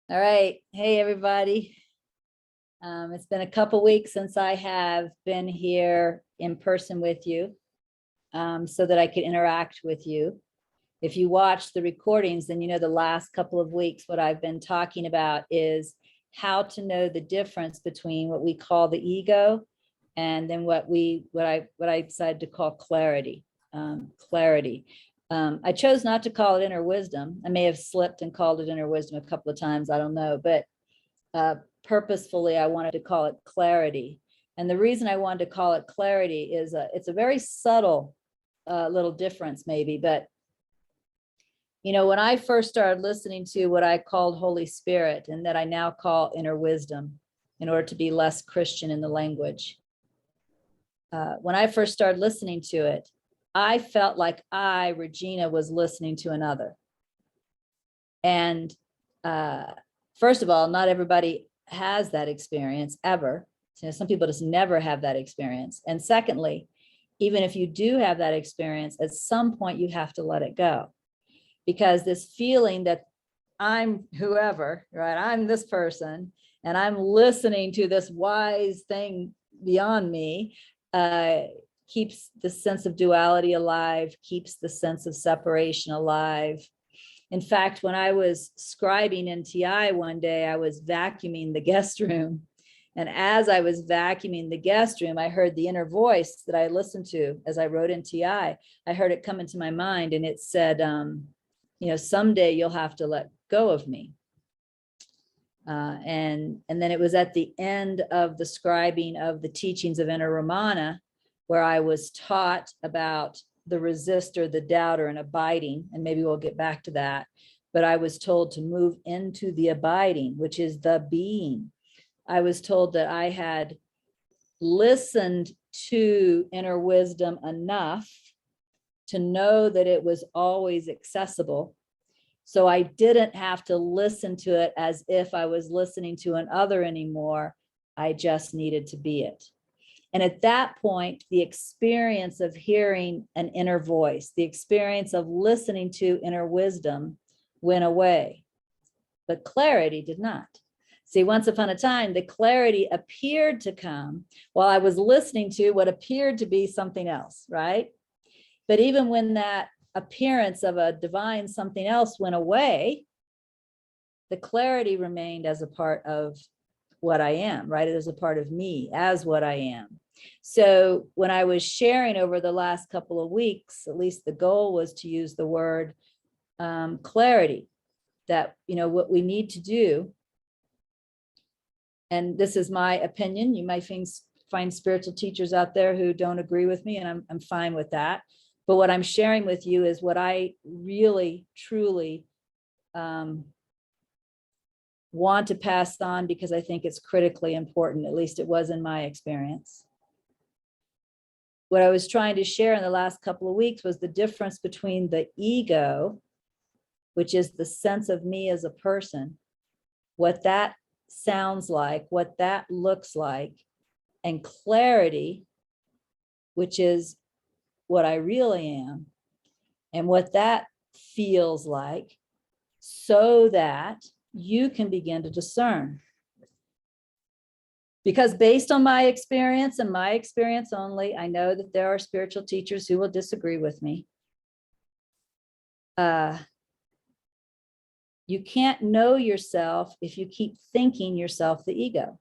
All right. Hey, everybody. It's been a couple weeks since I have been here in person with you, so that I could interact with you. If you watch the recordings, then you know the last couple of weeks, what I've been talking about is how to know the difference between what we call the ego and then what I decided to call clarity. Clarity. I chose not to call it inner wisdom. I may have slipped and called it inner wisdom a couple of times. I don't know, but purposefully, I wanted to call it clarity. And the reason I wanted to call it clarity is it's a very subtle little difference, maybe. But, when I first started listening to what I called Holy Spirit and that I now call inner wisdom in order to be less Christian in the language, when I first started listening to it, I felt like Regina, was listening to another. And first of all, not everybody has that experience ever. So some people just never have that experience. And secondly, even if you do have that experience, at some point you have to let it go. Because this feeling that I'm whoever, right? I'm this person and I'm listening to this wise thing beyond me, keeps the sense of duality alive, keeps the sense of separation alive. In fact, when I was scribing in TI one day, I was vacuuming the guest room. And as I was vacuuming the guest room, I heard the inner voice that I listened to as I wrote in TI. I heard it come into my mind and it said, someday you'll have to let go of me. And then it was at the end of the scribing of the teachings of Inner Ramana, where I was taught about the resistor, the doubter, and abiding, and maybe we'll get back to that. But I was told to move into the abiding, which is the being. I was told that I had listened to inner wisdom enough to know that it was always accessible. So I didn't have to listen to it as if I was listening to an other anymore. I just needed to be it. And at that point, the experience of hearing an inner voice, the experience of listening to inner wisdom went away, but clarity did not. See, once upon a time, the clarity appeared to come while I was listening to what appeared to be something else, right? But even when that appearance of a divine something else went away, the clarity remained as a part of what I am, right? It is a part of me as what I am. So when I was sharing over the last couple of weeks, at least the goal was to use the word clarity, that, what we need to do, and this is my opinion, you might find spiritual teachers out there who don't agree with me, and I'm fine with that. But what I'm sharing with you is what I really, truly want to pass on, because I think it's critically important, at least it was in my experience. What I was trying to share in the last couple of weeks was the difference between the ego, which is the sense of me as a person, what that sounds like, what that looks like, and clarity, which is what I really am and what that feels like, so that you can begin to discern. Because based on my experience and my experience only, I know that there are spiritual teachers who will disagree with me. You can't know yourself if you keep thinking yourself the ego.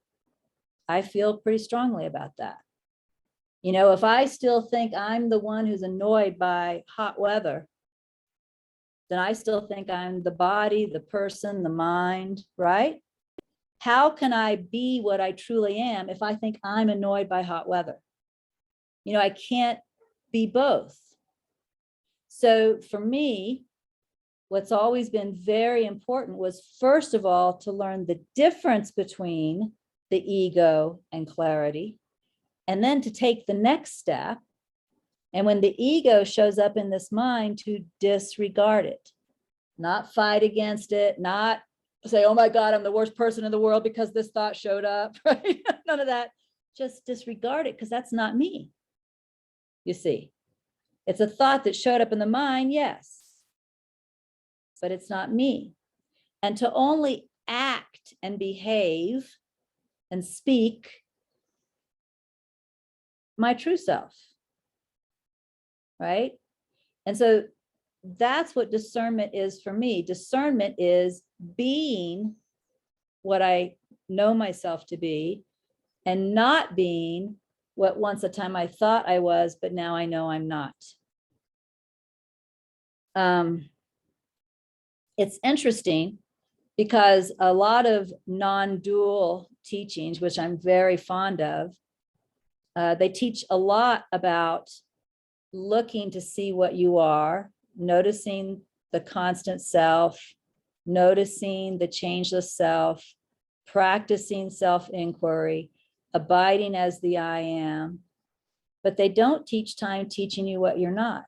I feel pretty strongly about that. If I still think I'm the one who's annoyed by hot weather, then I still think I'm the body, the person, the mind, right? How can I be what I truly am if I think I'm annoyed by hot weather? I can't be both. So for me, what's always been very important was, first of all, to learn the difference between the ego and clarity, and then to take the next step. And when the ego shows up in this mind, to disregard it, not fight against it, not say, oh my God, I'm the worst person in the world because this thought showed up, right? None of that. Just disregard it, because that's not me. You see, it's a thought that showed up in the mind, yes, but it's not me. And to only act act and behave and speak my true self, right? And so that's what discernment is for me. Discernment is being what I know myself to be and not being what once a time I thought I was, but now I know I'm not. It's interesting because a lot of non-dual teachings, which I'm very fond of, they teach a lot about looking to see what you are, noticing the constant self, noticing the changeless self, practicing self-inquiry, abiding as the I am, but they don't teach time teaching you what you're not.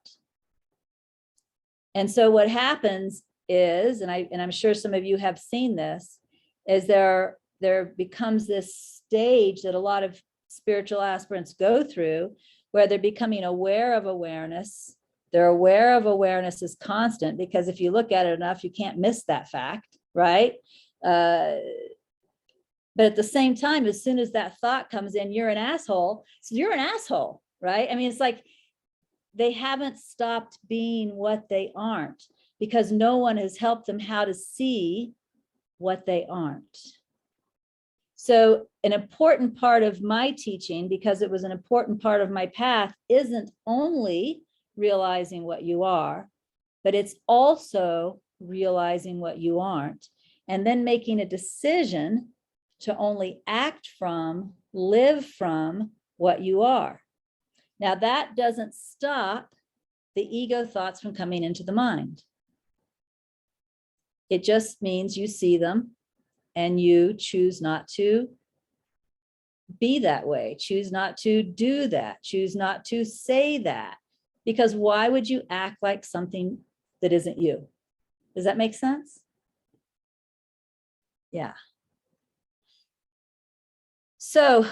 And so what happens is, and I'm sure some of you have seen this, is there becomes this stage that a lot of spiritual aspirants go through where they're becoming aware of awareness. They're aware of awareness is constant, because if you look at it enough, you can't miss that fact, right? But at the same time, as soon as that thought comes in, you're an asshole. So you're an asshole, right? I mean, it's like they haven't stopped being what they aren't, because no one has helped them how to see what they aren't. So an important part of my teaching, because it was an important part of my path, isn't only realizing what you are, but it's also realizing what you aren't, and then making a decision to only act from, live from what you are. Now, that doesn't stop the ego thoughts from coming into the mind. It just means you see them and you choose not to be that way, choose not to do that, choose not to say that, because why would you act like something that isn't you? Does that make sense? Yeah. So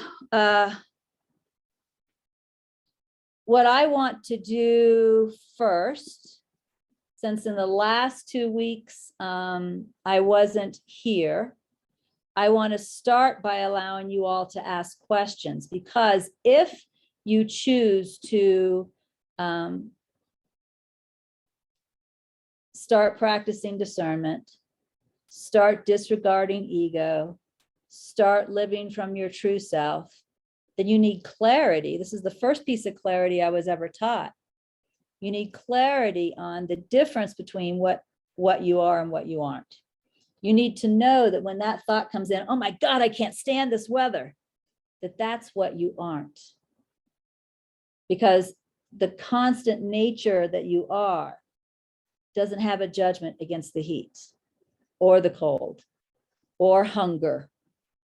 what I want to do first, since in the last 2 weeks I wasn't here, I want to start by allowing you all to ask questions, because if you choose to start practicing discernment, start disregarding ego, start living from your true self, then you need clarity. This is the first piece of clarity I was ever taught. You need clarity on the difference between what you are and what you aren't. You need to know that when that thought comes in, oh my God, I can't stand this weather, that's what you aren't. Because the constant nature that you are doesn't have a judgment against the heat or the cold or hunger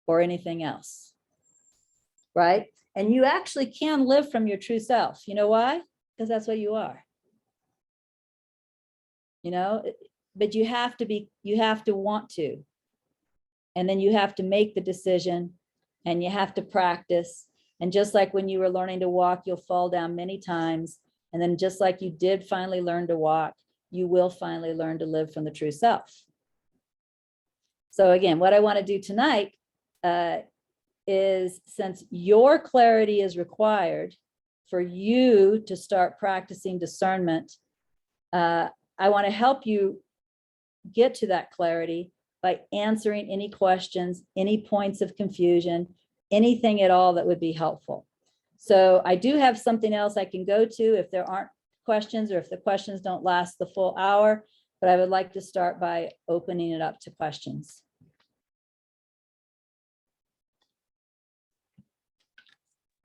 or anything else, right? And you actually can live from your true self. You know why? Because that's what you are. You know, but you have to want to. And then you have to make the decision, and you have to practice. And just like when you were learning to walk, you'll fall down many times. And then just like you did finally learn to walk, you will finally learn to live from the true self. So again, what I want to do tonight is, since your clarity is required for you to start practicing discernment, I want to help you get to that clarity by answering any questions, any points of confusion, anything at all that would be helpful. So I do have something else I can go to if there aren't questions, or if the questions don't last the full hour, but I would like to start by opening it up to questions.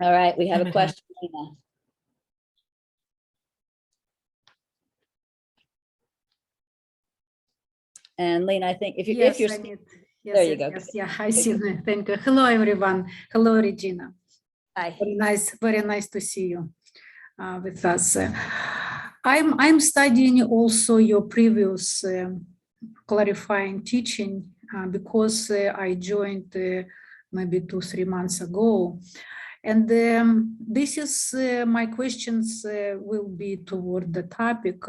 All right, we have a question. And Lena, I think if you're there you go. Yes, yeah, I see. Thank you. Hello, everyone. Hello, Regina. Hi. Very nice to see you with us. I'm studying also your previous clarifying teaching because I joined maybe 2-3 months ago. And this is my questions will be toward the topic.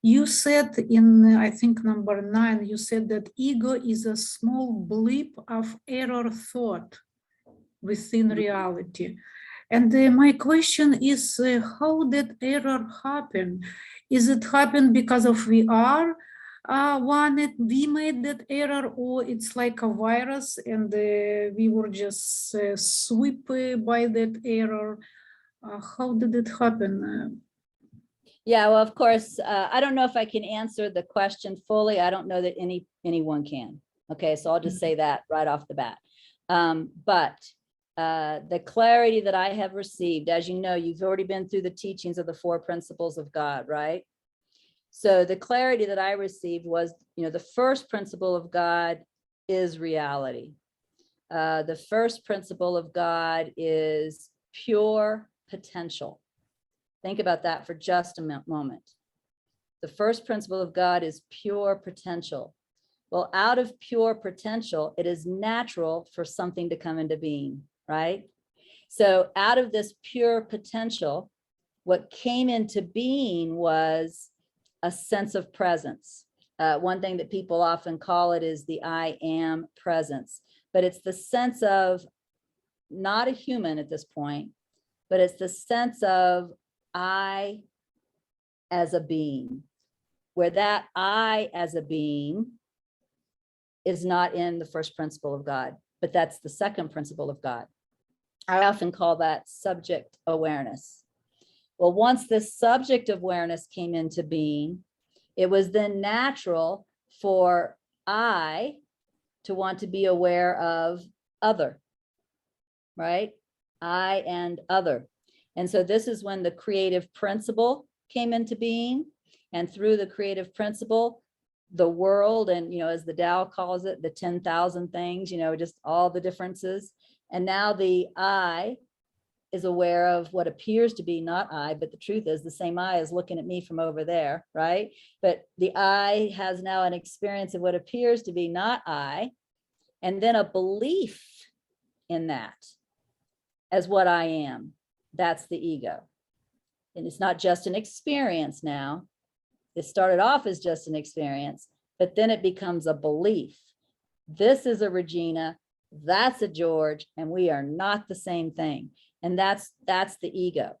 You said in, I think, number 9, you said that ego is a small blip of error thought within reality. And my question is, how did error happen? Is it happen because of we are we made that error, or it's like a virus and we were just swept by that error? How did it happen? Yeah, well, of course, I don't know if I can answer the question fully. I don't know that anyone can. Okay, so I'll just say that right off the bat. But the clarity that I have received, as you know, you've already been through the teachings of the 4 principles of God, right? So the clarity that I received was, the first principle of God is reality. The first principle of God is pure potential. Think about that for just a moment. The first principle of God is pure potential. Well, out of pure potential, it is natural for something to come into being, right? So out of this pure potential, what came into being was a sense of presence. One thing that people often call it is the I am presence, but it's the sense of not a human at this point, but it's the sense of I as a being, where that I as a being is not in the first principle of God, but that's the second principle of God. I often call that subject awareness. Well, once this subject awareness came into being, it was then natural for I to want to be aware of other, right? I and other. And so this is when the creative principle came into being. And through the creative principle, the world, and, as the Tao calls it, the 10,000 things, just all the differences. And now the I is aware of what appears to be not I, but the truth is the same I is looking at me from over there, right? But the I has now an experience of what appears to be not I, and then a belief in that as what I am. That's the ego. And it's not just an experience now. It started off as just an experience, but then it becomes a belief. This is a Regina, that's a George, and we are not the same thing. And that's the ego.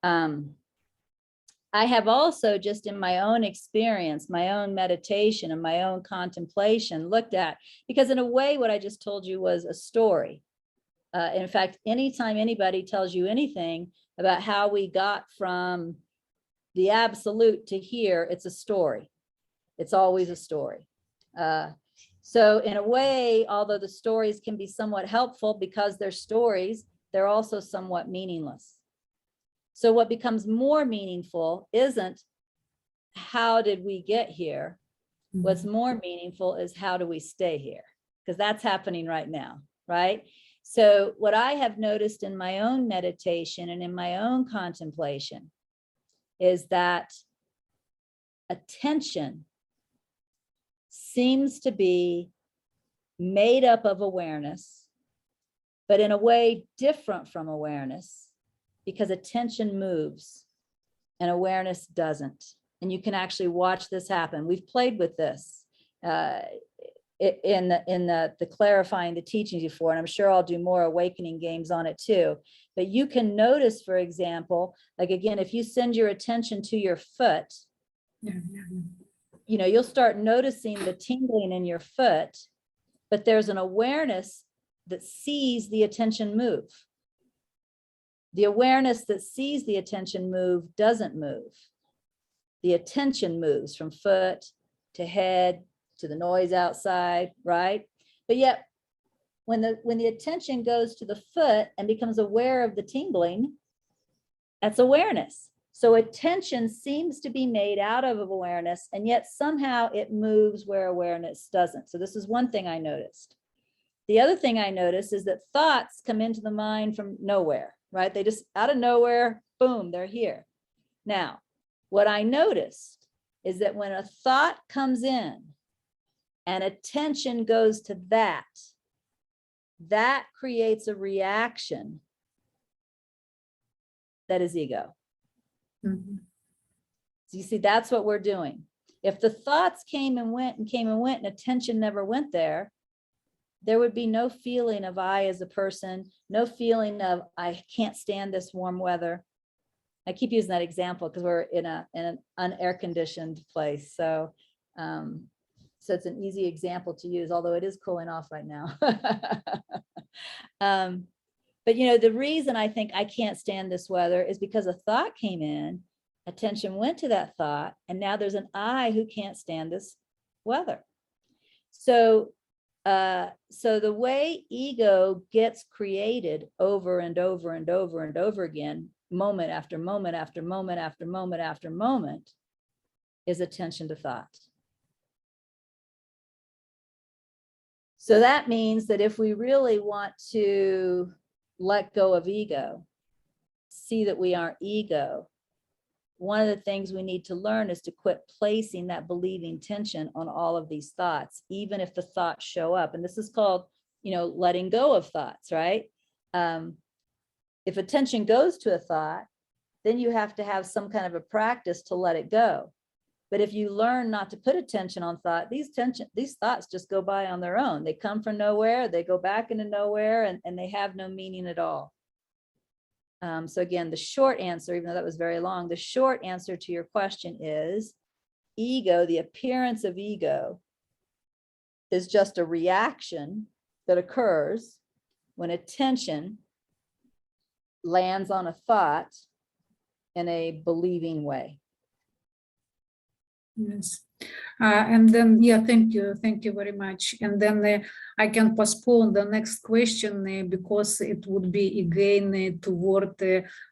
I have also, just in my own experience, my own meditation and my own contemplation, looked at, because in a way, what I just told you was a story. In fact, anytime anybody tells you anything about how we got from the absolute to here, it's a story. It's always a story. So in a way, although the stories can be somewhat helpful because they're stories, they're also somewhat meaningless. So what becomes more meaningful isn't how did we get here? What's more meaningful is how do we stay here? Because that's happening right now, right? So what I have noticed in my own meditation and in my own contemplation is that attention seems to be made up of awareness, but in a way different from awareness, because attention moves and awareness doesn't. And you can actually watch this happen. We've played with this in the clarifying the teachings before, and I'm sure I'll do more awakening games on it too. But you can notice, for example, like again, if you send your attention to your foot, you'll start noticing the tingling in your foot, but there's an awareness that sees the attention move. The awareness that sees the attention move doesn't move. The attention moves from foot to head to the noise outside, right? But yet, when the attention goes to the foot and becomes aware of the tingling, that's awareness. So attention seems to be made out of awareness, and yet somehow it moves where awareness doesn't. So this is one thing I noticed. The other thing I noticed is that thoughts come into the mind from nowhere, right? They just out of nowhere, boom, they're here. Now, what I noticed is that when a thought comes in and attention goes to that creates a reaction that is ego. Mhm. So you see, that's what we're doing. If the thoughts came and went and came and went and attention never went there, there would be no feeling of I as a person, no feeling of I can't stand this warm weather. I keep using that example because we're in an unair conditioned place. So it's an easy example to use, although it is cooling off right now. But you know, the reason I think I can't stand this weather is because a thought came in, attention went to that thought, and now there's an I who can't stand this weather. So the way ego gets created over and over and over and over again, moment after moment after moment after moment after moment, is attention to thought. So that means that if we really want to let go of ego, see that we aren't ego, one of the things we need to learn is to quit placing that believing tension on all of these thoughts, even if the thoughts show up. And this is called, you know, letting go of thoughts, right? If attention goes to a thought, then you have to have some kind of a practice to let it go. But if you learn not to put attention on thought, these thoughts just go by on their own. They come from nowhere, they go back into nowhere, and they have no meaning at all. So again, the short answer, even though that was very long, the short answer to your question is ego, the appearance of ego, is just a reaction that occurs when attention lands on a thought in a believing way. Yes. And then, yeah, thank you very much. And then I can postpone the next question because it would be again toward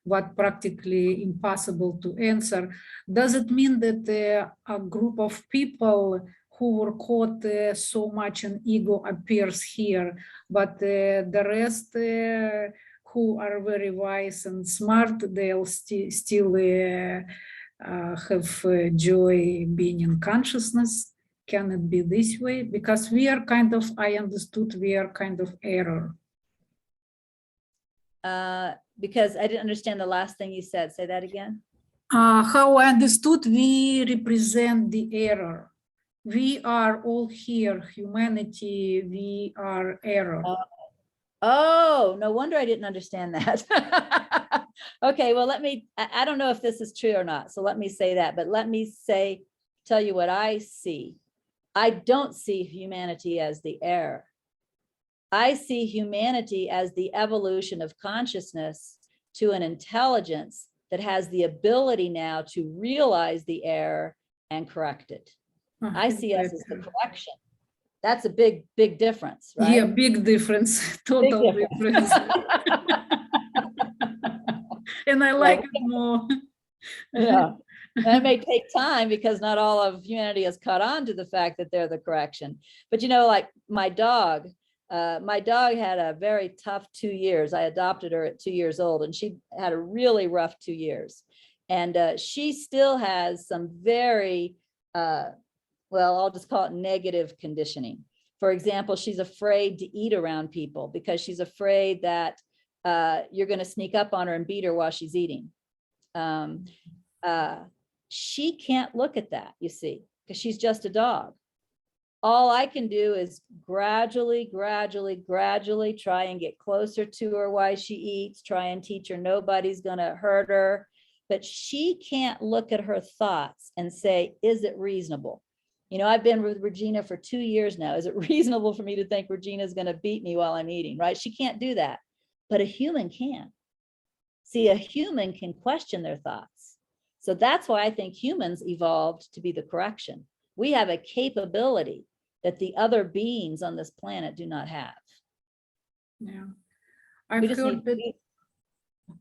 what practically impossible to answer. Does it mean that a group of people who were caught so much in ego appears here, but the rest who are very wise and smart, they'll still have joy being in consciousness? Can it be this way? Because we are kind of, I understood, we are kind of error. Because I didn't understand the last thing you said. Say that again. How I understood, we represent the error. We are all here, humanity, we are error. Oh, no wonder I didn't understand that. Okay, well, I don't know if this is true or not, so let me say that, but let me tell you what I see. I don't see humanity as the error. I see humanity as the evolution of consciousness to an intelligence that has the ability now to realize the error and correct it. I see us as the correction. That's a big, big difference, right? Yeah, big difference, total big difference. And I like it more. Yeah, and it may take time because not all of humanity has caught on to the fact that they're the correction. But you know, like my dog had a very tough 2 years. I adopted her at 2 years old, and she had a really rough 2 years. And she still has some very, well, I'll just call it negative conditioning. For example, she's afraid to eat around people because she's afraid that you're going to sneak up on her and beat her while she's eating. She can't look at that, you see, because she's just a dog. All I can do is gradually try and get closer to her while she eats, try and teach her nobody's going to hurt her. But she can't look at her thoughts and say, is it reasonable? You know, I've been with Regina for 2 years now. Is it reasonable for me to think Regina's going to beat me while I'm eating, right? She can't do that, but a human can. See, a human can question their thoughts. So that's why I think humans evolved to be the correction. We have a capability that the other beings on this planet do not have. Yeah, I've heard that.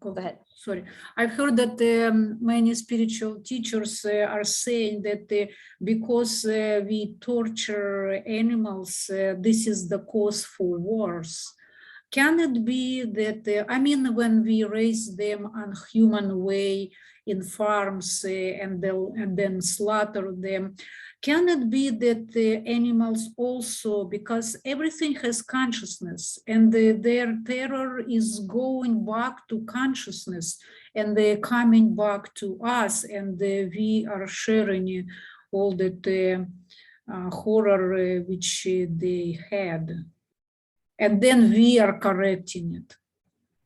Go ahead. Sorry, I've heard that many spiritual teachers are saying that because we torture animals, this is the cause for wars. Can it be that, I mean, when we raise them unhuman way in farms and then slaughter them, Can it be that the animals also, because everything has consciousness and their terror is going back to consciousness and they're coming back to us, and we are sharing all that horror which they had. And then we are correcting it.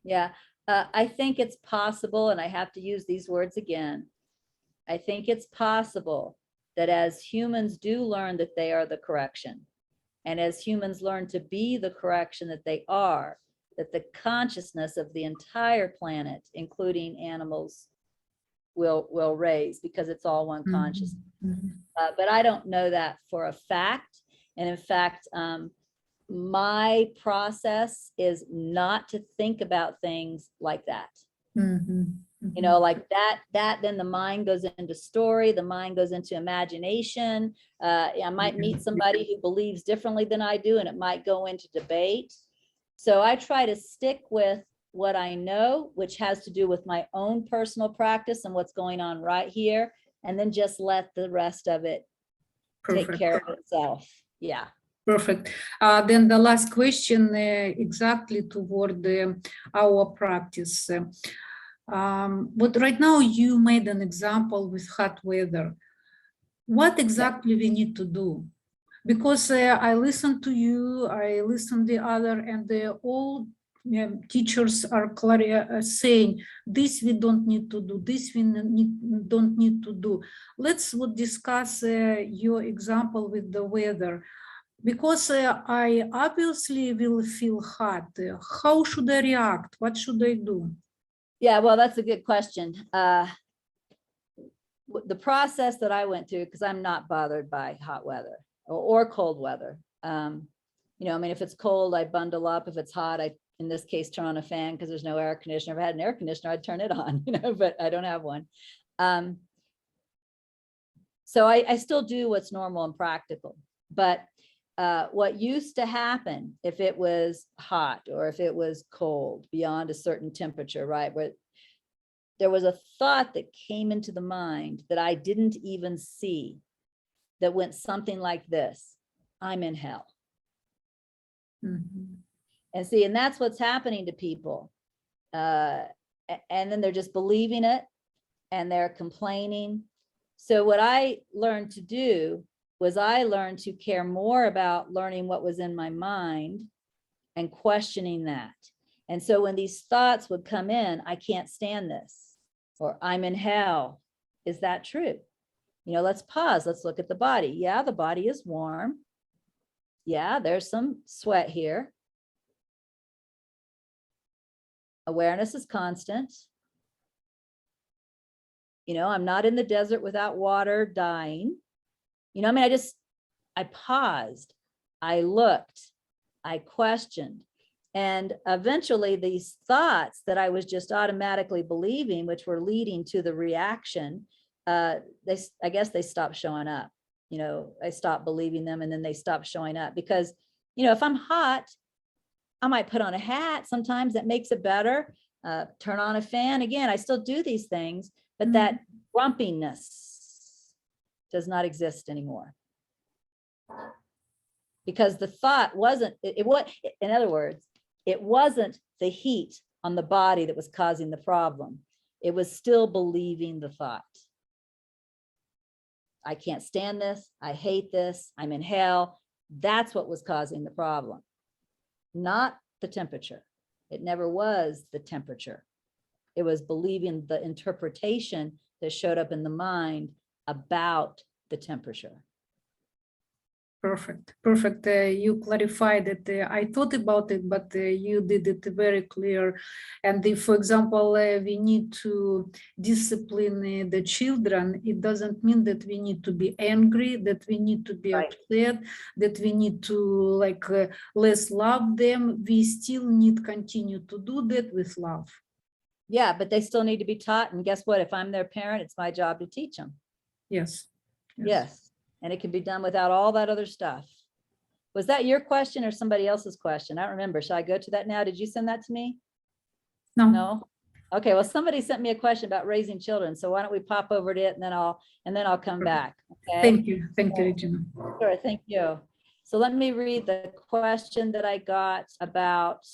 Yeah, I think it's possible, and I have to use these words again. I think it's possible that as humans do learn that they are the correction, and as humans learn to be the correction that they are, that the consciousness of the entire planet, including animals, will raise, because it's all one consciousness. But I don't know that for a fact. And in fact, my process is not to think about things like that. You know, like that, then the mind goes into story, the mind goes into imagination. I might meet somebody who believes differently than I do, and it might go into debate. So I try to stick with what I know, which has to do with my own personal practice and what's going on right here, and then just let the rest of it take care of itself. Yeah. Perfect. Then the last question, exactly toward our practice. But right now you made an example with hot weather. What exactly we need to do? Because I listen to you, I listen the other, and all teachers are saying this we don't need to do, this we don't need to do. Let's discuss your example with the weather. Because I obviously will feel hot. How should I react? What should I do? Yeah, well, that's a good question. The process that I went through, because I'm not bothered by hot weather or cold weather. You know, I mean, if it's cold, I bundle up. If it's hot, I, in this case, turn on a fan because there's no air conditioner. If I had an air conditioner, I'd turn it on, you know, but I don't have one. So I still do what's normal and practical. But what used to happen if it was hot or if it was cold beyond a certain temperature, right, where there was a thought that came into the mind that I didn't even see, that went something like this: I'm in hell. And see, and that's what's happening to people. And then they're just believing it and they're complaining. So what I learned to do was I learned to care more about learning what was in my mind and questioning that. And so when these thoughts would come in, I can't stand this, or I'm in hell. Is that true? You know, let's pause. Let's look at the body. Yeah, the body is warm. Yeah, there's some sweat here. Awareness is constant. You know, I'm not in the desert without water dying. You know, I mean, I paused, I looked, I questioned. And eventually these thoughts that I was just automatically believing, which were leading to the reaction, I guess they stopped showing up. You know, I stopped believing them, and then they stopped showing up. Because, you know, if I'm hot, I might put on a hat. Sometimes that makes it better. Turn on a fan. Again, I still do these things, but that grumpiness does not exist anymore. Because the thought wasn't, in other words, it wasn't the heat on the body that was causing the problem. It was still believing the thought. I can't stand this. I hate this. I'm in hell. That's what was causing the problem, not the temperature. It never was the temperature. It was believing the interpretation that showed up in the mind about the temperature. Perfect, perfect. You clarified it. I thought about it, but you did it very clear. And if, for example, we need to discipline the children, it doesn't mean that we need to be angry, that we need to be upset, that we need to less love them. We still need continue to do that with love. Yeah, but they still need to be taught. And guess what? If I'm their parent, it's my job to teach them. Yes. Yes. And it can be done without all that other stuff. Was that your question or somebody else's question? I don't remember. Should I go to that now? Did you send that to me? No. No? Okay, well, somebody sent me a question about raising children, so why don't we pop over to it and then I'll come back. Okay. Thank you, Regina. Sure, thank you. So let me read the question that I got about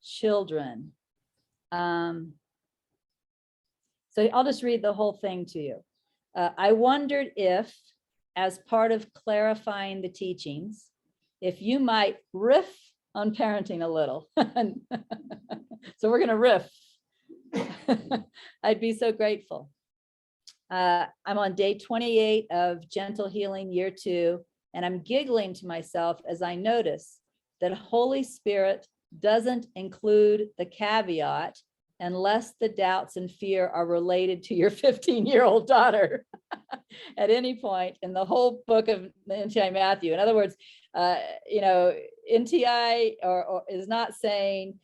children. So I'll just read the whole thing to you. I wondered if, as part of clarifying the teachings, if you might riff on parenting a little. So we're going to riff. I'd be so grateful. I'm on day 28 of Gentle Healing Year 2, and I'm giggling to myself as I notice that Holy Spirit doesn't include the caveat unless the doubts and fear are related to your 15-year-old daughter at any point in the whole book of NTI Matthew. In other words, NTI or is not saying,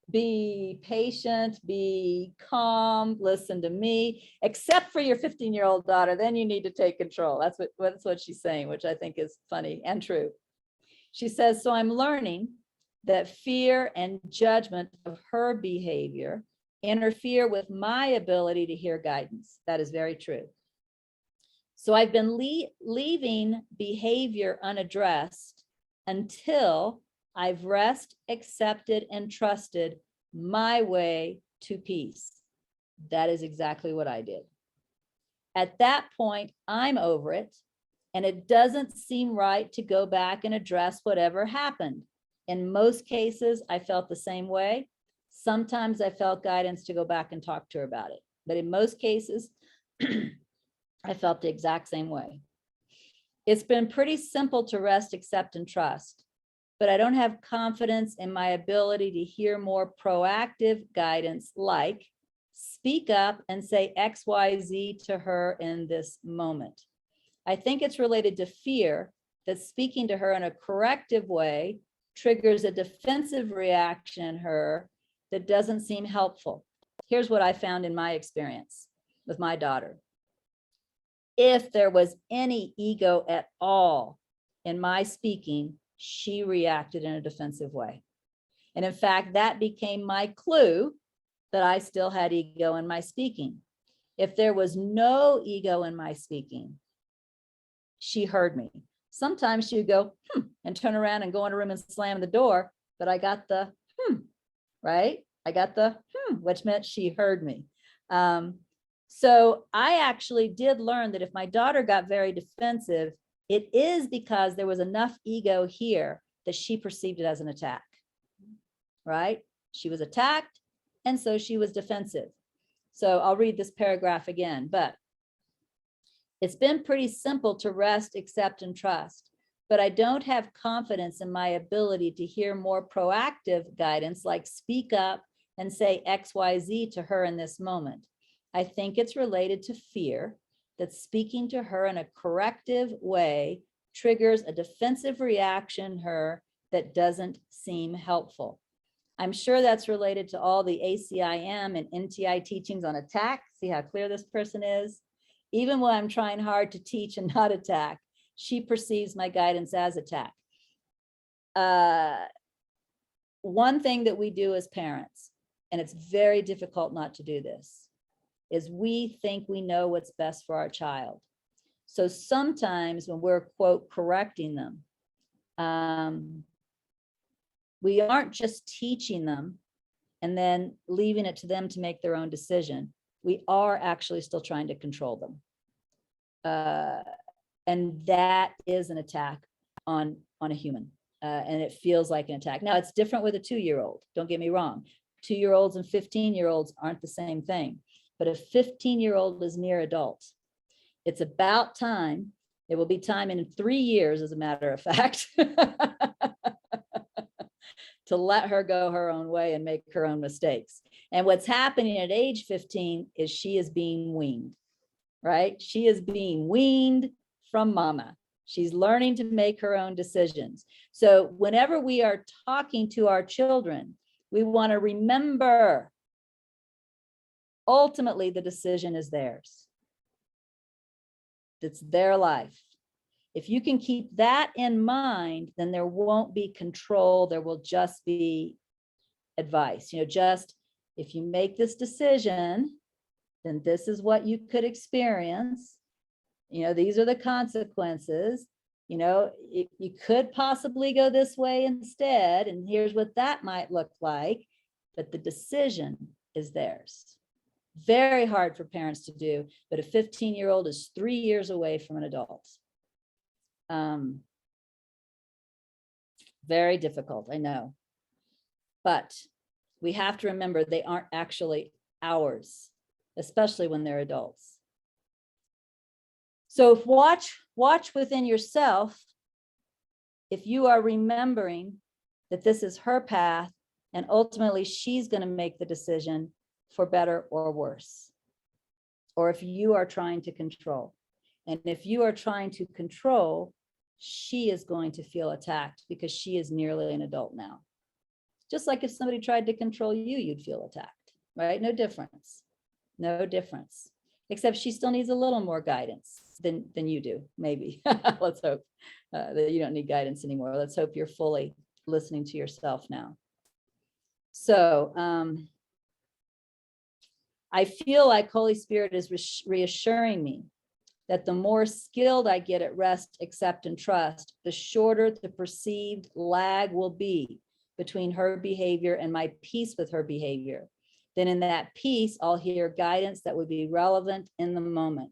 be patient, be calm, listen to me, except for your 15-year-old daughter, then you need to take control. That's what she's saying, which I think is funny and true. She says, so I'm learning that fear and judgment of her behavior interfere with my ability to hear guidance. That is very true. So I've been leaving behavior unaddressed until I've rest, accepted, and trusted my way to peace. That is exactly what I did. At that point, I'm over it, and it doesn't seem right to go back and address whatever happened. In most cases, I felt the same way. Sometimes I felt guidance to go back and talk to her about it. But in most cases, I felt the exact same way. It's been pretty simple to rest, accept, and trust, but I don't have confidence in my ability to hear more proactive guidance, like speak up and say X, Y, Z to her in this moment. I think it's related to fear that speaking to her in a corrective way triggers a defensive reaction in her that doesn't seem helpful. Here's what I found in my experience with my daughter. If there was any ego at all in my speaking, she reacted in a defensive way. And in fact, that became my clue that I still had ego in my speaking. If there was no ego in my speaking, she heard me. Sometimes she would go, and turn around and go in a room and slam the door, but I got the, right? I got the, which meant she heard me. So I actually did learn that if my daughter got very defensive, it is because there was enough ego here that she perceived it as an attack, right? She was attacked, and so she was defensive. So I'll read this paragraph again, but it's been pretty simple to rest, accept, and trust, but I don't have confidence in my ability to hear more proactive guidance, like speak up and say X, Y, Z to her in this moment. I think it's related to fear that speaking to her in a corrective way triggers a defensive reaction in her that doesn't seem helpful. I'm sure that's related to all the ACIM and NTI teachings on attack. See how clear this person is? Even when I'm trying hard to teach and not attack, she perceives my guidance as attack. One thing that we do as parents, and it's very difficult not to do this, is we think we know what's best for our child. So sometimes when we're, quote, correcting them, we aren't just teaching them and then leaving it to them to make their own decision. We are actually still trying to control them. And that is an attack on a human. And it feels like an attack. Now, it's different with a 2-year-old. Don't get me wrong. 2-year-olds and 15-year-olds aren't the same thing. But a 15-year-old is near adult. It's about time. It will be time in 3 years, as a matter of fact, to let her go her own way and make her own mistakes. And what's happening at age 15 is she is being weaned, right? She is being weaned from mama. She's learning to make her own decisions. So whenever we are talking to our children, we want to remember, ultimately, the decision is theirs. It's their life. If you can keep that in mind, then there won't be control. There will just be advice, just if you make this decision, then this is what you could experience. You know, these are the consequences. You know, you could possibly go this way instead, and here's what that might look like, but the decision is theirs. Very hard for parents to do, but a 15-year-old is 3 years away from an adult. Very difficult, I know. But we have to remember they aren't actually ours, especially when they're adults. So watch within yourself if you are remembering that this is her path and ultimately she's going to make the decision for better or worse. Or if you are trying to control. And if you are trying to control, she is going to feel attacked because she is nearly an adult now. Just like if somebody tried to control you, you'd feel attacked, right? No difference. No difference. Except she still needs a little more guidance than you do, maybe. Let's hope that you don't need guidance anymore. Let's hope you're fully listening to yourself now. So I feel like Holy Spirit is reassuring me that the more skilled I get at rest, accept, and trust, the shorter the perceived lag will be between her behavior and my peace with her behavior. Then in that peace, I'll hear guidance that would be relevant in the moment.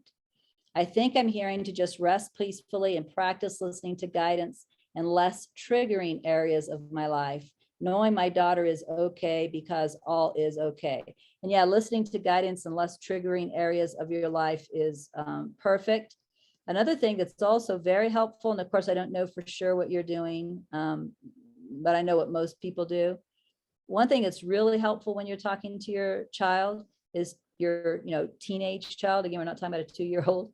I think I'm hearing to just rest peacefully and practice listening to guidance and less triggering areas of my life, knowing my daughter is okay because all is okay. And yeah, listening to guidance and less triggering areas of your life is perfect. Another thing that's also very helpful, and of course, I don't know for sure what you're doing, but I know what most people do. One thing that's really helpful when you're talking to your child is your, teenage child. Again, we're not talking about a 2-year-old,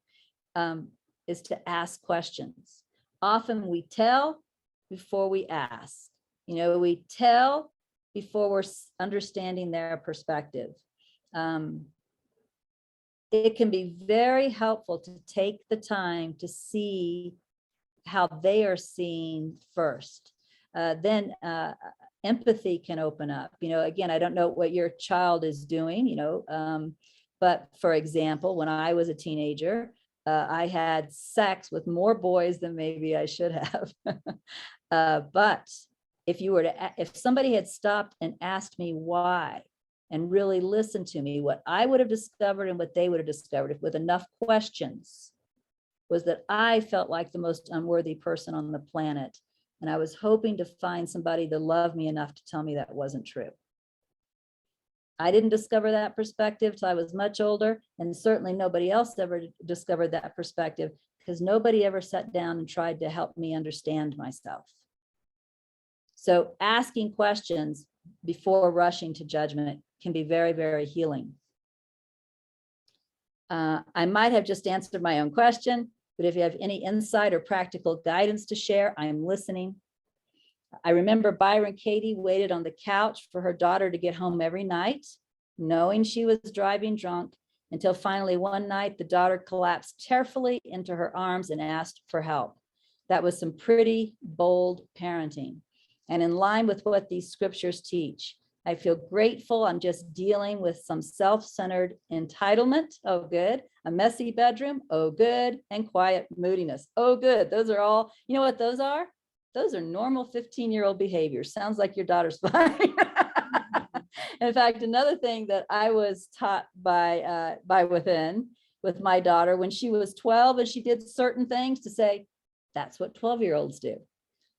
is to ask questions. Often we tell before we ask. We tell before we're understanding their perspective. It can be very helpful to take the time to see how they are seeing first. Then empathy can open up. Again, I don't know what your child is doing, but for example, when I was a teenager, I had sex with more boys than maybe I should have. But if somebody had stopped and asked me why and really listened to me, what I would have discovered and what they would have discovered with enough questions was that I felt like the most unworthy person on the planet. And I was hoping to find somebody that loved me enough to tell me that wasn't true. I didn't discover that perspective till I was much older, and certainly nobody else ever discovered that perspective because nobody ever sat down and tried to help me understand myself. So asking questions before rushing to judgment can be very, very healing. I might have just answered my own question, but if you have any insight or practical guidance to share, I am listening. I remember Byron Katie waited on the couch for her daughter to get home every night, knowing she was driving drunk, until finally one night the daughter collapsed tearfully into her arms and asked for help. That was some pretty bold parenting. And in line with what these scriptures teach, I feel grateful I'm just dealing with some self-centered entitlement. Oh, good. A messy bedroom. Oh, good. And quiet moodiness. Oh, good. Those are all, you know what those are? Those are normal 15-year-old behaviors. Sounds like your daughter's fine. In fact, another thing that I was taught by within with my daughter when she was 12 and she did certain things to say, that's what 12-year-olds do.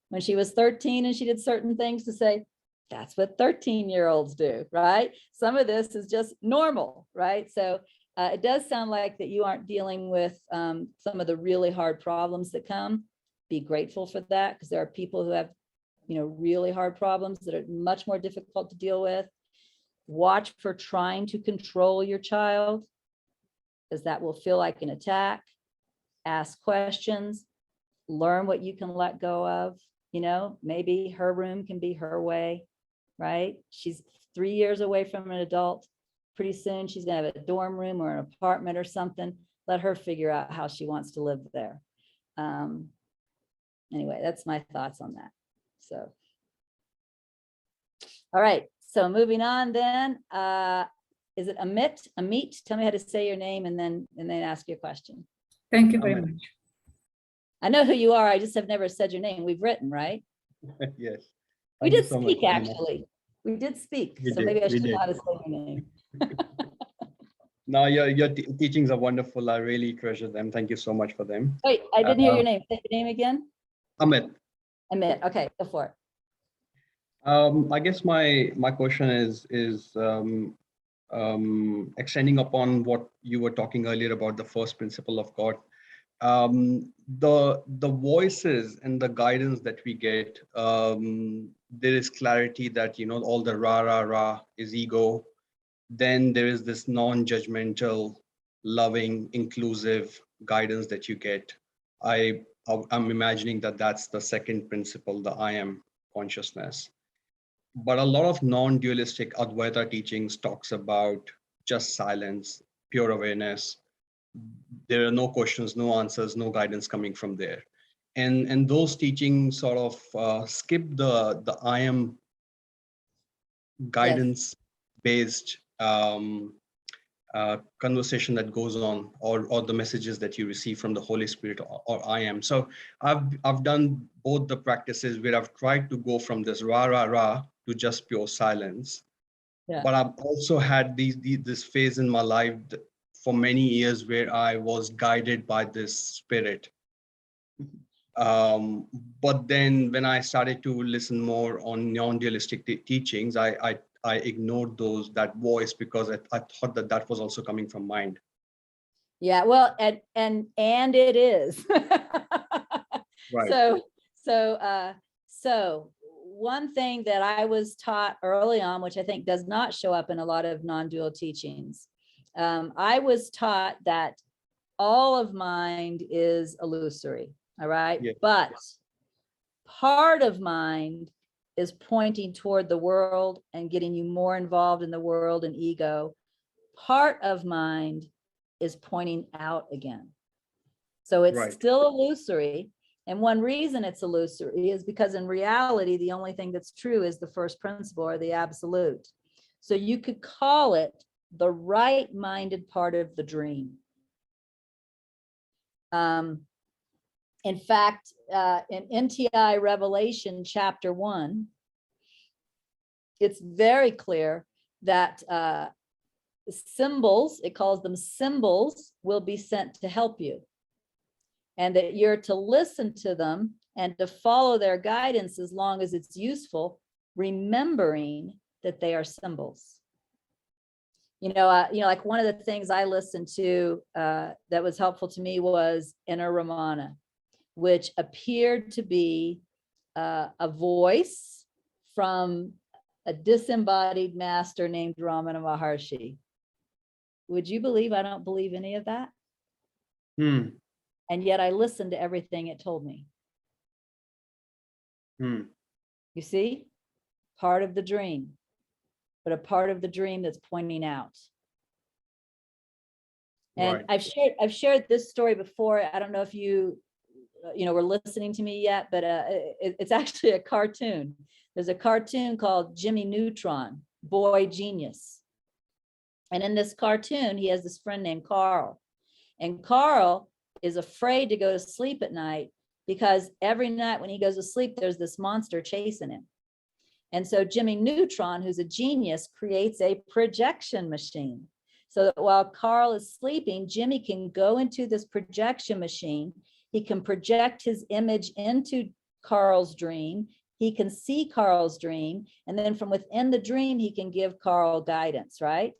When she was 13 and she did certain things to say, that's what 13-year-olds do, right? Some of this is just normal, right? So it does sound like that you aren't dealing with some of the really hard problems that come. Be grateful for that, because there are people who have, really hard problems that are much more difficult to deal with. Watch for trying to control your child, because that will feel like an attack. Ask questions, learn what you can let go of. Maybe her room can be her way, right? She's 3 years away from an adult. Pretty soon she's gonna have a dorm room or an apartment or something. Let her figure out how she wants to live there. Anyway, that's my thoughts on that. So, all right. So moving on then, is it Amit? Amit, tell me how to say your name and then ask you a question. Thank you very Amen. much. I know who you are. I just have never said your name. We've written, right? Yes. We Thank you did so much, speak, Regina. actually. We did speak. We So did, maybe I we should know did. how to say your name. No, your teachings are wonderful. I really treasure them. Thank you so much for them. Wait, I didn't hear Uh, your name. Say your name again. Amit, Amit. Okay, go for it. I guess my question is extending upon what you were talking earlier about the first principle of God. The voices and the guidance that we get, there is clarity that, all the rah is ego. Then there is this non-judgmental, loving, inclusive guidance that you get. I'm imagining that that's the second principle, the I am consciousness. But a lot of non-dualistic Advaita teachings talks about just silence, pure awareness. There are no questions, no answers, no guidance coming from there. And those teachings sort of skip the I am guidance based conversation that goes on, or the messages that you receive from the Holy Spirit, or I am. So I've done both the practices where I've tried to go from this rah to just pure silence. Yeah. But I've also had this phase in my life for many years where I was guided by this spirit. But then when I started to listen more on non-dualistic teachings, I ignored that voice because I thought that was also coming from mind. Yeah, well, and it is. Right. So one thing that I was taught early on, which I think does not show up in a lot of non-dual teachings, I was taught that all of mind is illusory, all right? Yeah. But part of mind is pointing toward the world and getting you more involved in the world and ego. Part of mind is pointing out again. So it's Right. still illusory. And one reason it's illusory is because in reality, the only thing that's true is the first principle, or the absolute. So you could call it the right-minded part of the dream. In fact, in NTI Revelation chapter 1, it's very clear that symbols, it calls them symbols, will be sent to help you. And that you're to listen to them and to follow their guidance as long as it's useful, remembering that they are symbols. Like one of the things I listened to that was helpful to me was Inner Ramana, which appeared to be a voice from a disembodied master named Ramana Maharshi. Would you believe I don't believe any of that? And yet I listened to everything it told me. You see, part of the dream, but a part of the dream that's pointing out. And Right. I've shared this story before. I don't know if you were listening to me yet, but it's actually a cartoon. There's a cartoon called Jimmy Neutron, Boy Genius. And in this cartoon, he has this friend named Carl. And Carl is afraid to go to sleep at night because every night when he goes to sleep, there's this monster chasing him. And so Jimmy Neutron, who's a genius, creates a projection machine so that while Carl is sleeping, Jimmy can go into this projection machine. He can project his image into Carl's dream. He can see Carl's dream. And then from within the dream, he can give Carl guidance, right?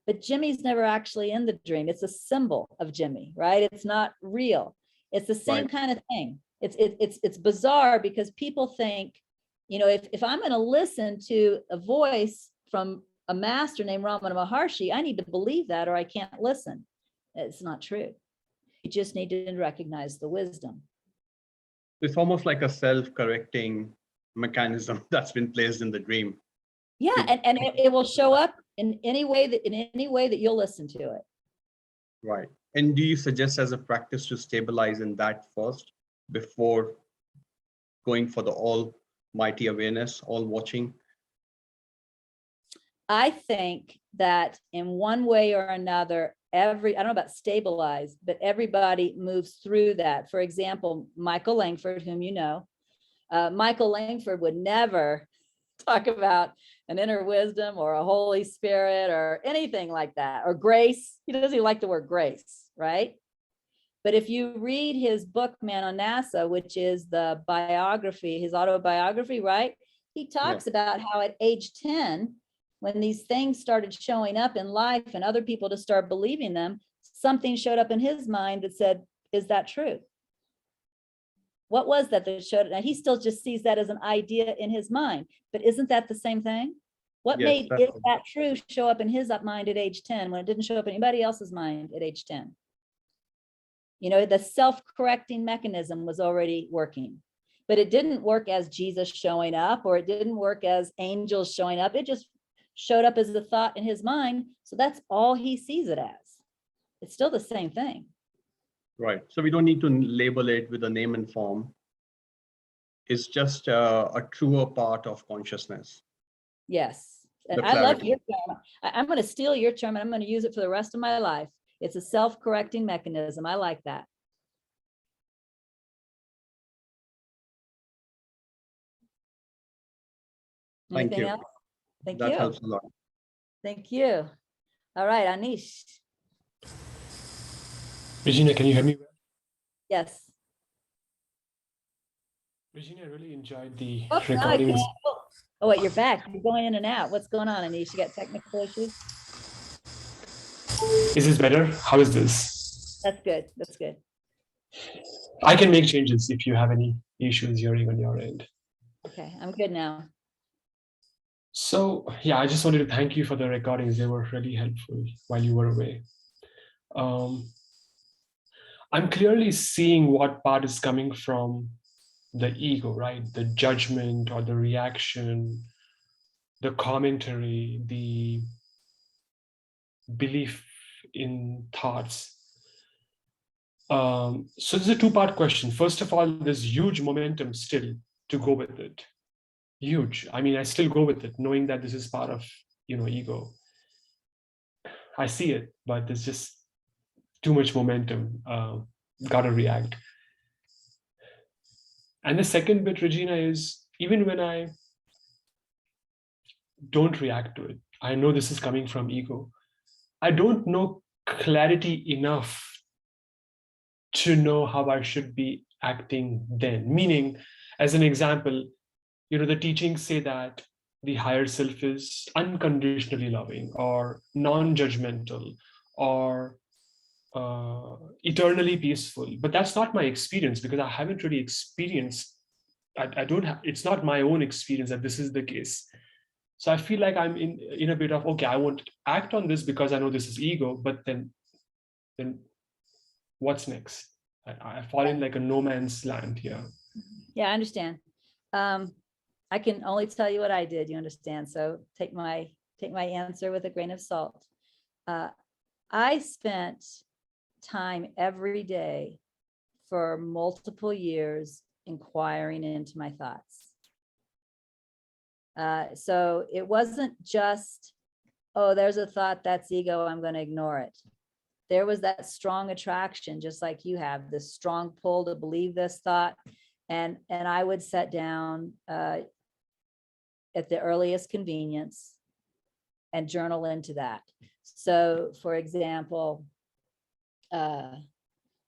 But Jimmy's never actually in the dream. It's a symbol of Jimmy, right? It's not real. It's the same kind of thing. It's bizarre because people think, if I'm going to listen to a voice from a master named Ramana Maharshi, I need to believe that or I can't listen. It's not true. You just need to recognize the wisdom. It's almost like a self-correcting mechanism that's been placed in the dream. Yeah, and it will show up in any way that you'll listen to it. Right. And do you suggest as a practice to stabilize in that first before going for the almighty awareness, all watching? I think that in one way or another, I don't know about stabilize, but everybody moves through that. For example, Michael Langford, whom you know, Michael Langford would never talk about an inner wisdom or a Holy Spirit or anything like that, or grace. He doesn't even like the word grace, right? But if you read his book, Man on NASA, which is the biography, his autobiography, right? He talks about how at age 10, when these things started showing up in life and other people to start believing them, something showed up in his mind that said, is that true? What was that showed? Now he still just sees that as an idea in his mind, but isn't that the same thing? What made "is that true" show up in his mind at age 10 when it didn't show up in anybody else's mind at age 10? You know, the self-correcting mechanism was already working, but it didn't work as Jesus showing up, or it didn't work as angels showing up. It just showed up as a thought in his mind. So that's all he sees it as. It's still the same thing. Right. So we don't need to label it with a name and form. It's just a truer part of consciousness. Yes. And The I love clarity. your term. I'm going to steal your term and I'm going to use it for the rest of my life. It's a self-correcting mechanism. I like that. Thank Anything you. else? Thank That you. helps a lot. Thank you. All right, Anish. Regina, can you hear me well? Yes. Regina, I really enjoyed the Oh, now I recordings. can't. Oh, wait, you're back. You're going in and out. What's going on, Anish? You got technical issues? Is this better? How is this? That's good. That's good. I can make changes if you have any issues hearing on your end. Okay, I'm good now. So yeah, I just wanted to thank you for the recordings. They were really helpful while you were away. I'm clearly seeing what part is coming from the ego, right? The judgment or the reaction, the commentary, the belief in thoughts. So this is a two-part question. First of all, there's huge momentum still to go with it. Huge. I mean, I still go with it, knowing that this is part of, ego. I see it, but there's just too much momentum. Gotta react. And the second bit, Regina, is even when I don't react to it, I know this is coming from ego. I don't know clarity enough to know how I should be acting then. Meaning, as an example, the teachings say that the higher self is unconditionally loving or non-judgmental or eternally peaceful. But that's not my experience, because I haven't really experienced, I don't have, it's not my own experience that this is the case. So I feel like I'm in a bit of, okay, I won't act on this because I know this is ego, but then what's next? I fall in like a no man's land here. Yeah, I understand. I can only tell you what I did, you understand? So take my answer with a grain of salt. I spent time every day for multiple years inquiring into my thoughts. So it wasn't just, oh, there's a thought, that's ego, I'm going to ignore it. There was that strong attraction, just like you have, this strong pull to believe this thought. And I would sit down at the earliest convenience and journal into that. So for example, let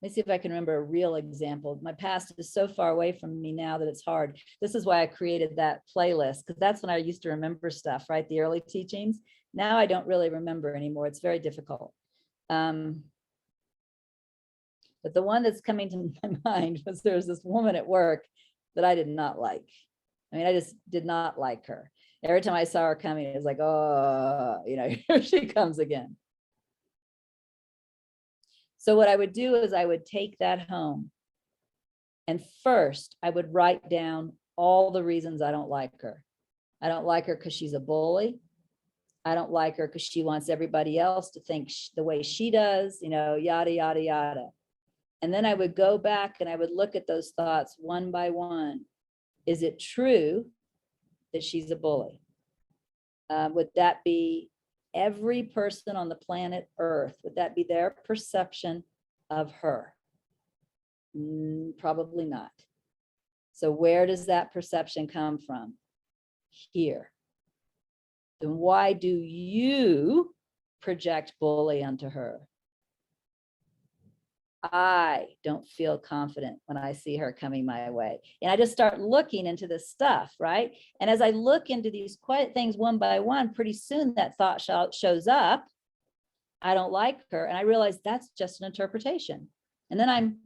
me see if I can remember a real example. My past is so far away from me now that it's hard. This is why I created that playlist, because that's when I used to remember stuff, right? The early teachings. Now I don't really remember anymore. It's very difficult. But the one that's coming to my mind was there's this woman at work that I did not like. I mean, I just did not like her. Every time I saw her coming, it was like, oh, here she comes again. So what I would do is I would take that home. And first, I would write down all the reasons I don't like her. I don't like her because she's a bully. I don't like her because she wants everybody else to think the way she does, yada, yada, yada. And then I would go back and I would look at those thoughts one by one. Is it true that she's a bully? Would that be every person on the planet Earth? Would that be their perception of her? Probably not. So where does that perception come from? Here. Then why do you project bully onto her? I don't feel confident when I see her coming my way. And I just start looking into this stuff, right? And as I look into these quiet things one by one, pretty soon that thought shows up. I don't like her. And I realize that's just an interpretation. And then I'm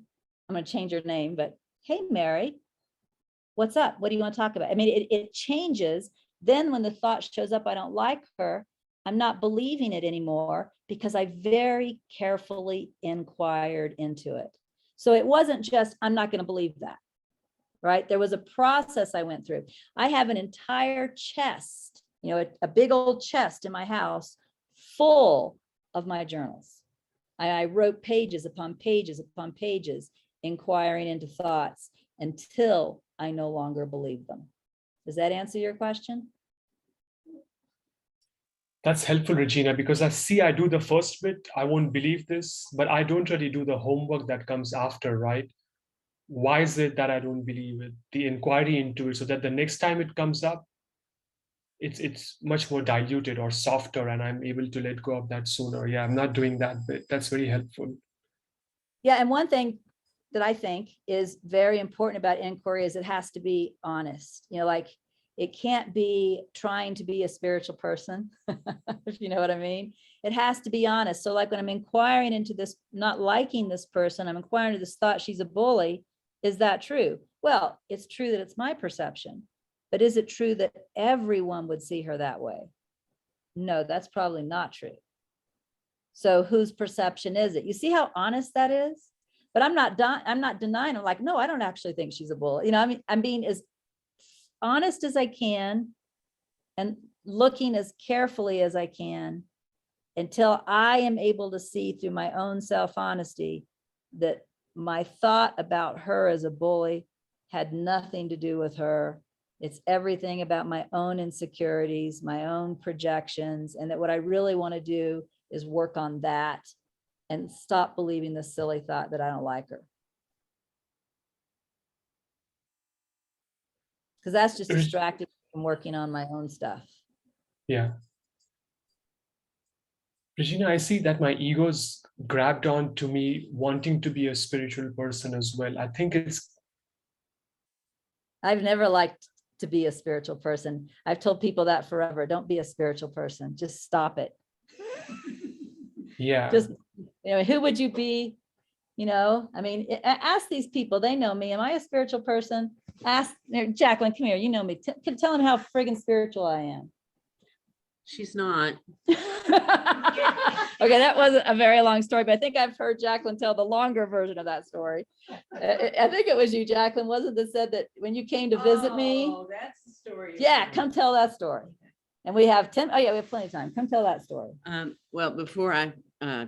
going to change her name, but hey, Mary, what's up? What do you want to talk about? I mean, it changes. Then when the thought shows up, I don't like her, I'm not believing it anymore because I very carefully inquired into it. So it wasn't just, I'm not going to believe that, right? There was a process I went through. I have an entire chest, you know, a big old chest in my house full of my journals. I wrote pages upon pages upon pages, inquiring into thoughts until I no longer believe them. Does that answer your question? That's helpful, Regina, because I do the first bit, I won't believe this, but I don't really do the homework that comes after, right? Why is it that I don't believe it? The inquiry into it, so that the next time it comes up, it's much more diluted or softer, and I'm able to let go of that sooner. Yeah, I'm not doing that bit. That's very helpful. Yeah, and one thing that I think is very important about inquiry is it has to be honest. You know, like it can't be trying to be a spiritual person, if you know what I mean. It has to be honest. So like when I'm inquiring into this, not liking this person, I'm inquiring into this thought, she's a bully. Is that true? Well, it's true that it's my perception, but is it true that everyone would see her that way? No, that's probably not true. So whose perception is it? You see how honest that is? But I'm not denying. I'm like, no, I don't actually think she's a bully. You know, I mean, I'm being as honest as I can and looking as carefully as I can until I am able to see through my own self-honesty that my thought about her as a bully had nothing to do with her. It's everything about my own insecurities, my own projections, and that what I really want to do is work on that and stop believing the silly thought that I don't like her. Because that's just distracted from working on my own stuff. Yeah. Regina, I see that my ego's grabbed on to me wanting to be a spiritual person as well. I think I've never liked to be a spiritual person. I've told people that forever. Don't be a spiritual person. Just stop it. Yeah. Just, you know, who would you be? You know, I mean, ask these people, they know me. Am I a spiritual person? Ask Jacqueline, come here. You know me. Tell them how friggin' spiritual I am. She's not. Okay, that wasn't a very long story, but I think I've heard Jacqueline tell the longer version of that story. I think it was you, Jacqueline, wasn't that said that when you came to visit me? Oh, that's the story. Yeah, come tell that story. And we have 10, oh yeah, we have plenty of time. Come tell that story. Well, before I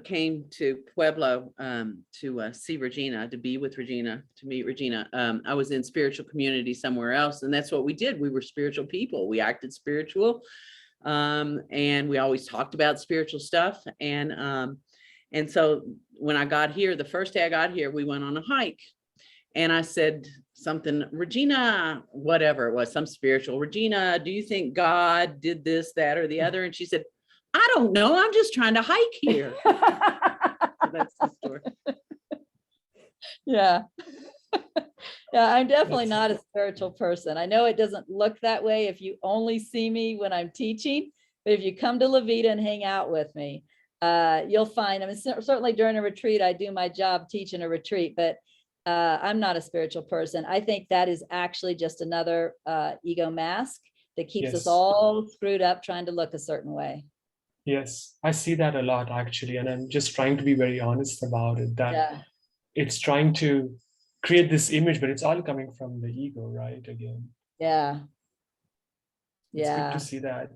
came to Pueblo to see Regina, to be with Regina, to meet Regina, I was in spiritual community somewhere else. And that's what we did. We were spiritual people. We acted spiritual. And we always talked about spiritual stuff. And so when I got here, the first day I got here, we went on a hike. And I said something, Regina, whatever it was, some spiritual, Regina, do you think God did this, that, or the other? And she said, I don't know. I'm just trying to hike here. So that's the story. Yeah. Yeah, I'm definitely not a spiritual person. I know it doesn't look that way if you only see me when I'm teaching, but if you come to La Vida and hang out with me, you'll find, I mean, certainly during a retreat, I do my job teaching a retreat, but I'm not a spiritual person. I think that is actually just another ego mask that keeps us all screwed up trying to look a certain way. Yes, I see that a lot actually. And I'm just trying to be very honest about it, that it's trying to create this image, but it's all coming from the ego, right? Again. Yeah. It's good to see that.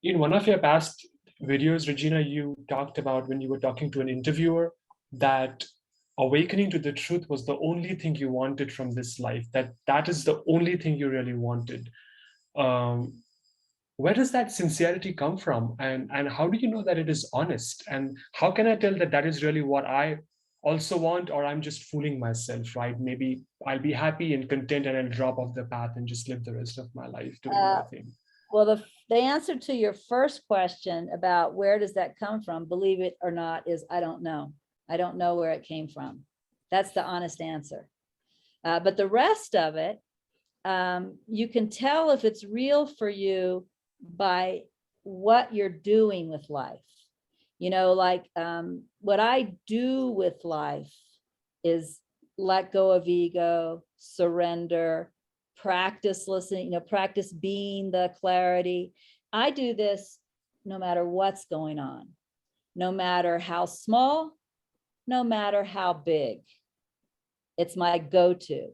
In one of your past videos, Regina, you talked about when you were talking to an interviewer that awakening to the truth was the only thing you wanted from this life, that is the only thing you really wanted. where does that sincerity come from? And how do you know that it is honest? And how can I tell that that is really what I also want, or I'm just fooling myself, right? Maybe I'll be happy and content and I'll drop off the path and just live the rest of my life doing nothing. Well, the answer to your first question about where does that come from, believe it or not, is I don't know. I don't know where it came from. That's the honest answer. But the rest of it, you can tell if it's real for you by what you're doing with life. You know, like what I do with life is let go of ego, surrender, practice listening, you know, practice being the clarity. I do this no matter what's going on, no matter how small, no matter how big. It's my go-to.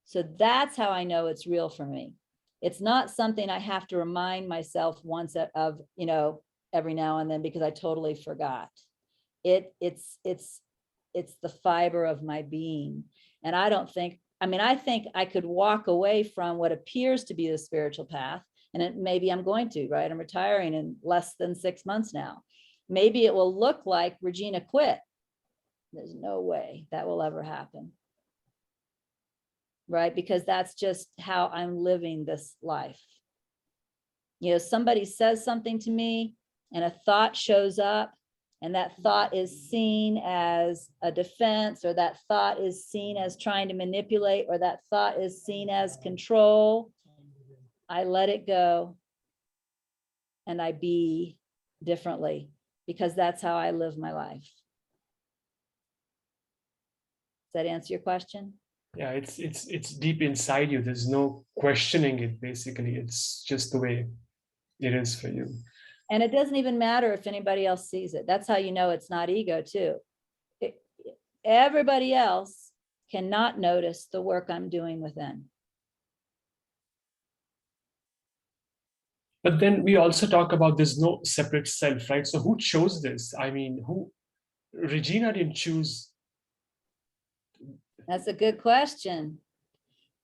So that's how I know it's real for me. It's not something I have to remind myself once of, you know, every now and then because I totally forgot. It's the fiber of my being. And I don't think, I mean, I think I could walk away from what appears to be the spiritual path, and maybe I'm going to, right? I'm retiring in less than 6 months now. Maybe it will look like Regina quit. There's no way that will ever happen. Right? Because that's just how I'm living this life. You know, somebody says something to me and a thought shows up, and that thought is seen as a defense, or that thought is seen as trying to manipulate, or that thought is seen as control. I let it go and I be differently, because that's how I live my life. Does that answer your question? Yeah, it's deep inside you. There's no questioning it, basically. It's just the way it is for you. And it doesn't even matter if anybody else sees it. That's how you know it's not ego too. Everybody else cannot notice the work I'm doing within. But then we also talk about there's no separate self, right? So who chose this? I mean, Regina didn't choose. That's a good question.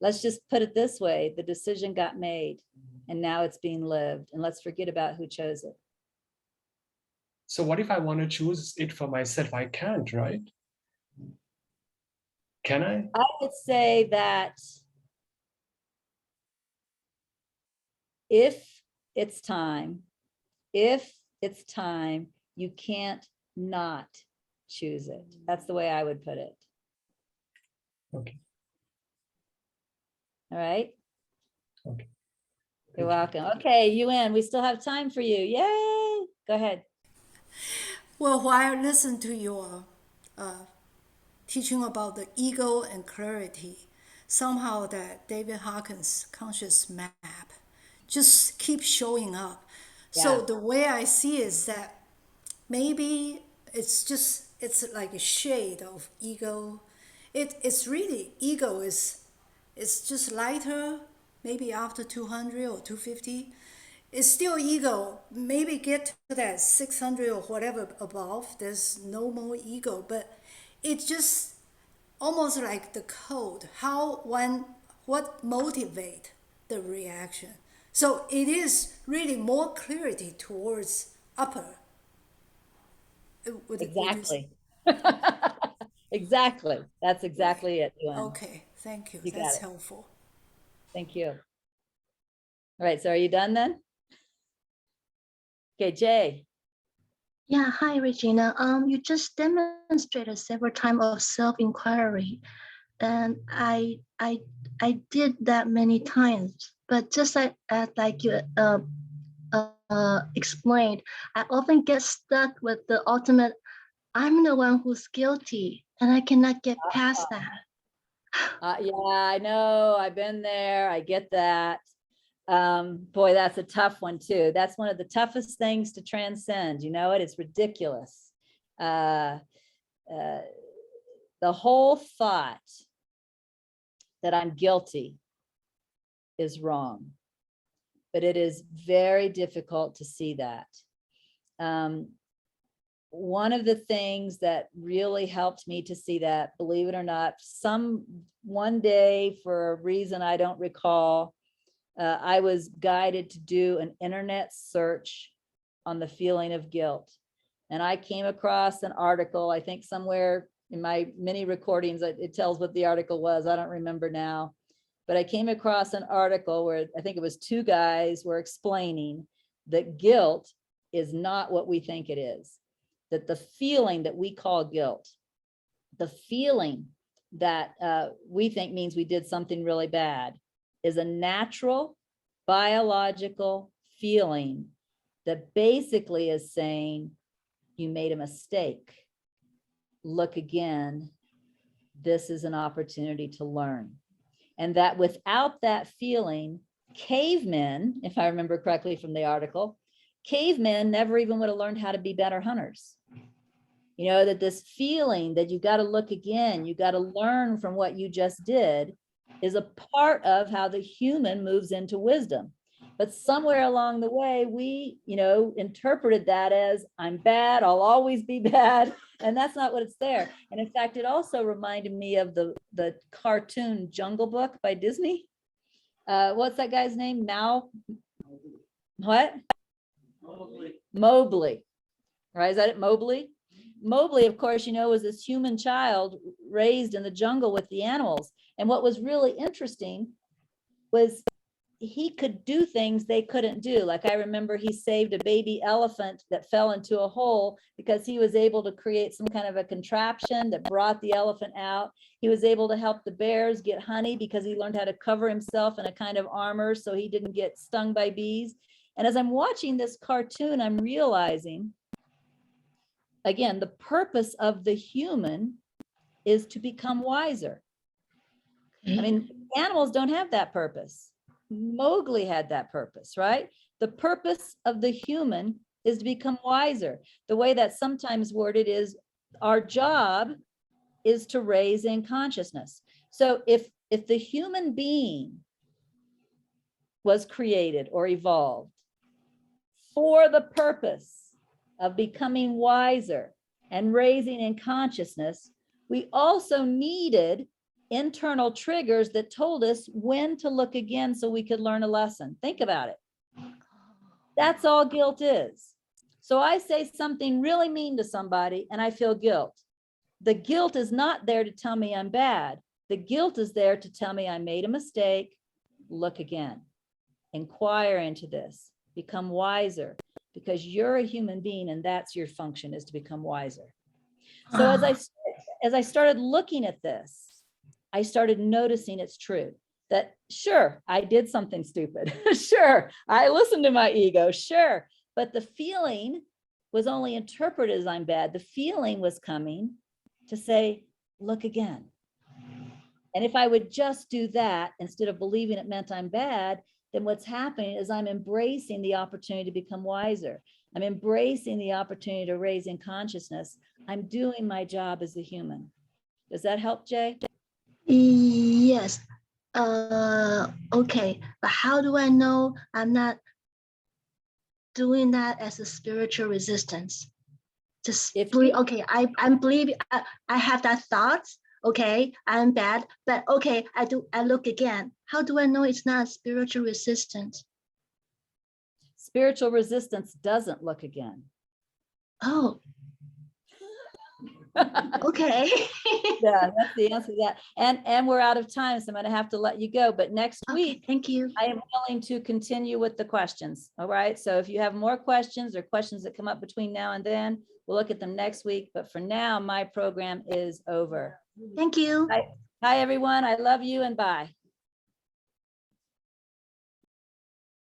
Let's just put it this way. The decision got made and now it's being lived, and let's forget about who chose it. So what if I want to choose it for myself? I can't, right? Can I? I would say that if it's time, you can't not choose it. That's the way I would put it. Okay. All right. Okay. You're welcome. Okay, Yuan, we still have time for you. Yay. Go ahead. Well, while I listen to your teaching about the ego and clarity, somehow that David Hawkins' conscious map just keeps showing up. So Yeah. the way I see is that maybe it's like a shade of ego. It's really ego it's just lighter, maybe after 200 or 250. It's still ego. Maybe get to that 600 or whatever above, there's no more ego, but it's just almost like the code, what motivate the reaction. So it is really more clarity towards upper. Exactly. Exactly. That's exactly it, Yuan. Okay, thank you. You got That's it. helpful. Thank you. All right, so are you done then? Okay, Jay. Yeah, hi Regina. You just demonstrated several times of self-inquiry, and I did that many times. But just like you explained, I often get stuck with the ultimate. I'm the one who's guilty, and I cannot get past that. Yeah, I know. I've been there. I get that. Boy, that's a tough one too. That's one of the toughest things to transcend. You know it? It's ridiculous. The whole thought that I'm guilty is wrong, but it is very difficult to see that. One of the things that really helped me to see that, believe it or not, one day for a reason I don't recall, I was guided to do an internet search on the feeling of guilt. And I came across an article, I think somewhere in my many recordings, it tells what the article was. I don't remember now, but I came across an article where I think it was two guys were explaining that guilt is not what we think it is, that the feeling that we call guilt, the feeling that we think means we did something really bad, is a natural biological feeling that basically is saying, you made a mistake. Look again. This is an opportunity to learn. And that without that feeling, cavemen, if I remember correctly from the article, cavemen never even would have learned how to be better hunters. You know, that this feeling that you got to look again, you got to learn from what you just did, is a part of how the human moves into wisdom. But somewhere along the way, we, you know, interpreted that as I'm bad, I'll always be bad. And that's not what it's there. And in fact, it also reminded me of the cartoon Jungle Book by Disney. What's that guy's name? What? Mowgli. Right? Is that it? Mowgli? Mowgli, of course, you know, was this human child raised in the jungle with the animals. And what was really interesting was he could do things they couldn't do. Like I remember he saved a baby elephant that fell into a hole because he was able to create some kind of a contraption that brought the elephant out. He was able to help the bears get honey because he learned how to cover himself in a kind of armor so he didn't get stung by bees. And as I'm watching this cartoon, I'm realizing, again, the purpose of the human is to become wiser. I mean, animals don't have that purpose. Mowgli had that purpose, right? The purpose of the human is to become wiser. The way that's sometimes worded is our job is to raise in consciousness. So if the human being was created or evolved for the purpose of becoming wiser and raising in consciousness, we also needed internal triggers that told us when to look again so we could learn a lesson. Think about it. That's all guilt is. So I say something really mean to somebody and I feel guilt. The guilt is not there to tell me I'm bad. The guilt is there to tell me I made a mistake. Look again. Inquire into this. Become wiser, because you're a human being and that's your function, is to become wiser. So as I started looking at this, I started noticing it's true that sure, I did something stupid. Sure, I listened to my ego. Sure. But the feeling was only interpreted as I'm bad. The feeling was coming to say, look again. And if I would just do that instead of believing it meant I'm bad, then what's happening is I'm embracing the opportunity to become wiser. I'm embracing the opportunity to raise in consciousness. I'm doing my job as a human. Does that help, Jay? Yes. Okay. But how do I know I'm not doing that as a spiritual resistance? Just okay, I'm believing I have that thoughts. Okay, I'm bad, but okay, I look again. How do I know it's not spiritual resistance? Spiritual resistance doesn't look again. Oh. Okay. Yeah, that's the answer to that. And we're out of time, so I'm going to have to let you go. But next week, thank you. I am willing to continue with the questions. All right. So if you have more questions or questions that come up between now and then, we'll look at them next week. But for now, my program is over. Thank you. Hi, everyone. I love you and bye.